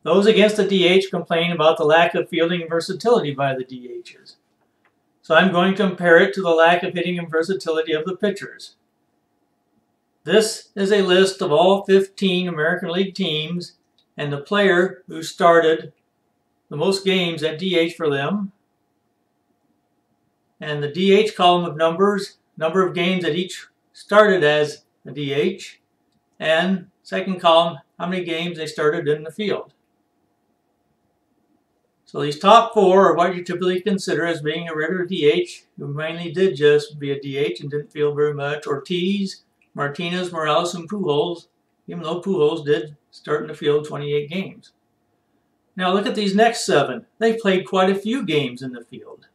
Those against the DH complain about the lack of fielding and versatility by the DHs. So I'm going to compare it to the lack of hitting and versatility of the pitchers. This is a list of all 15 American League teams and the player who started the most games at DH for them. And the DH column of numbers, number of games that each started as a DH. And second column, how many games they started in the field. So these top four are what you typically consider as being a regular DH who mainly did just be a DH and didn't field very much. Ortiz, Martinez, Morales, and Pujols, even though Pujols did start in the field 28 games. Now look at these next 7. They played quite a few games in the field.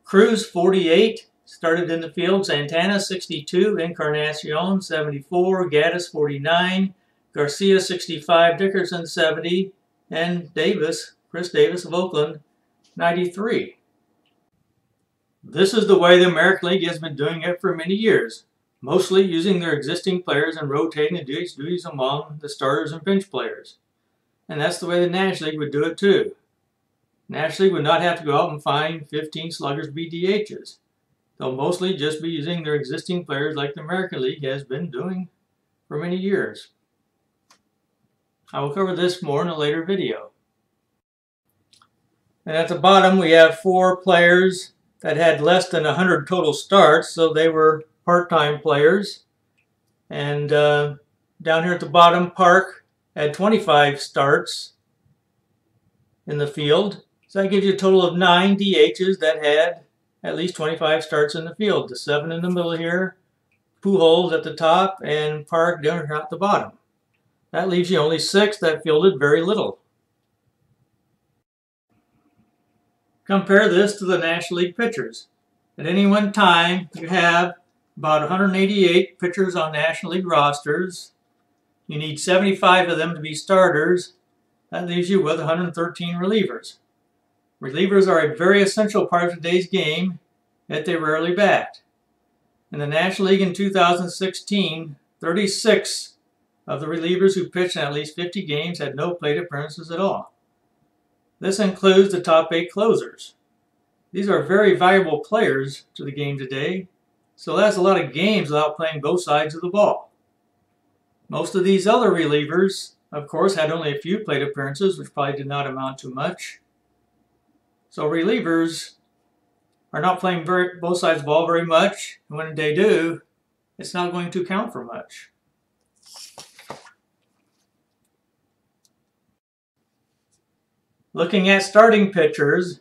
Cruz, 48, started in the field. Santana, 62. Encarnacion, 74. Gaddis, 49. Garcia, 65. Dickerson, 70. And Davis, Chris Davis of Oakland, 93. This is the way the American League has been doing it for many years, mostly using their existing players and rotating the DH duties among the starters and bench players. And that's the way the National League would do it too. National League would not have to go out and find 15 sluggers to be DHs. They'll mostly just be using their existing players like the American League has been doing for many years. I will cover this more in a later video. And at the bottom we have 4 players that had less than 100 total starts, so they were part-time players. And down here at the bottom, Park had 25 starts in the field. So that gives you a total of 9 DHs that had at least 25 starts in the field. The 7 in the middle here, Pujols at the top, and Park down here at the bottom. That leaves you only 6 that fielded very little. Compare this to the National League pitchers. At any one time, you have about 188 pitchers on National League rosters. You need 75 of them to be starters. That leaves you with 113 relievers. Relievers are a very essential part of today's game, yet they rarely bat. In the National League in 2016, 36 of the relievers who pitched in at least 50 games had no plate appearances at all. This includes the top 8 closers. These are very valuable players to the game today, so that's a lot of games without playing both sides of the ball. Most of these other relievers, of course, had only a few plate appearances, which probably did not amount to much. So relievers are not playing both sides of the ball very much, and when they do, it's not going to count for much. Looking at starting pitchers,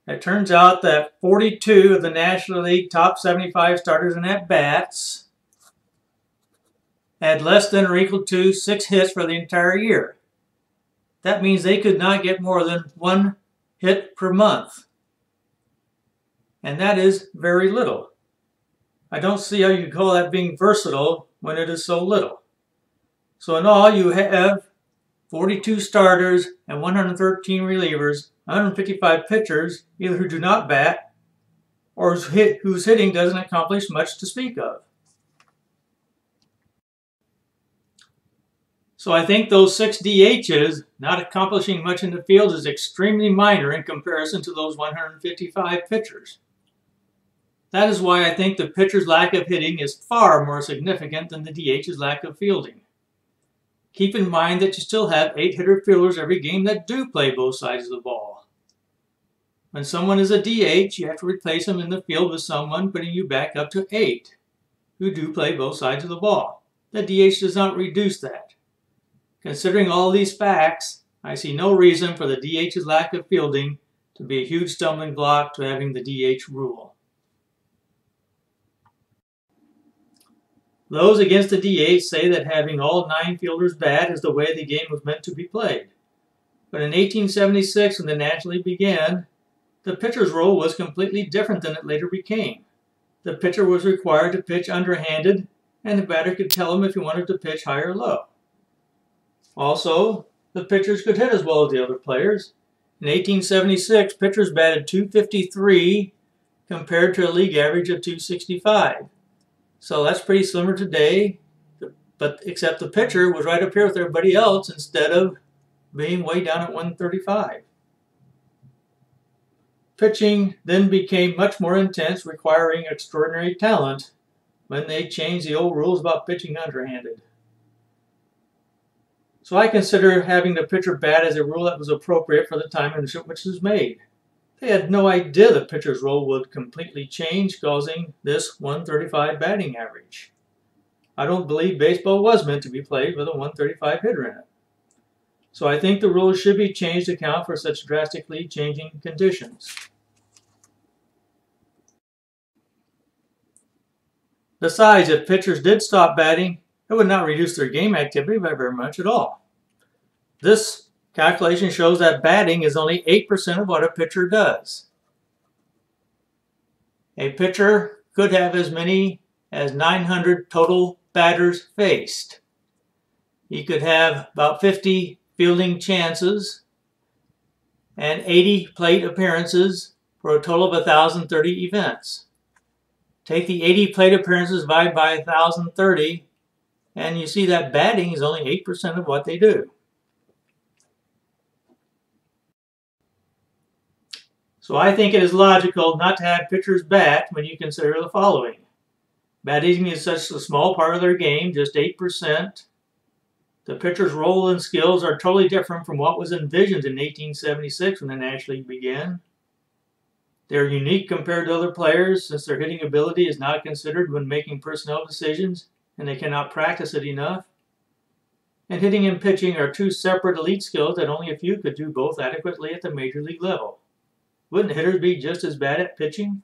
it turns out that 42 of the National League top 75 starters in at-bats had less than or equal to 6 hits for the entire year. That means they could not get more than 1 hit per month. And that is very little. I don't see how you can call that being versatile when it is so little. So in all, you have 42 starters and 113 relievers, 155 pitchers, either who do not bat or whose hitting doesn't accomplish much to speak of. So I think those 6 DHs not accomplishing much in the field is extremely minor in comparison to those 155 pitchers. That is why I think the pitcher's lack of hitting is far more significant than the DH's lack of fielding. Keep in mind that you still have 8-hitter fielders every game that do play both sides of the ball. When someone is a DH, you have to replace them in the field with someone, putting you back up to 8 who do play both sides of the ball. The DH does not reduce that. Considering all these facts, I see no reason for the DH's lack of fielding to be a huge stumbling block to having the DH rule. Those against the DH say that having all 9 fielders bat is the way the game was meant to be played. But in 1876, when the National League began, the pitcher's role was completely different than it later became. The pitcher was required to pitch underhanded, and the batter could tell him if he wanted to pitch high or low. Also, the pitchers could hit as well as the other players. In 1876, pitchers batted .253 compared to a league average of .265. So that's pretty similar today. The but except the pitcher was right up here with everybody else instead of being way down at 135. Pitching then became much more intense, requiring extraordinary talent when they changed the old rules about pitching underhanded. So I consider having the pitcher bat as a rule that was appropriate for the time in which it was made. They had no idea the pitcher's role would completely change, causing this 135 batting average. I don't believe baseball was meant to be played with a 135 hitter in it. So I think the rules should be changed to account for such drastically changing conditions. Besides, if pitchers did stop batting, it would not reduce their game activity by very much at all. This calculation shows that batting is only 8% of what a pitcher does. A pitcher could have as many as 900 total batters faced. He could have about 50 fielding chances and 80 plate appearances for a total of 1,030 events. Take the 80 plate appearances, divide by 1,030, and you see that batting is only 8% of what they do. So I think it is logical not to have pitchers bat when you consider the following. Batting is such a small part of their game, just 8%. The pitcher's role and skills are totally different from what was envisioned in 1876 when the National League began. They're unique compared to other players since their hitting ability is not considered when making personnel decisions and they cannot practice it enough. And hitting and pitching are two separate elite skills that only a few could do both adequately at the major league level. Wouldn't hitters be just as bad at pitching?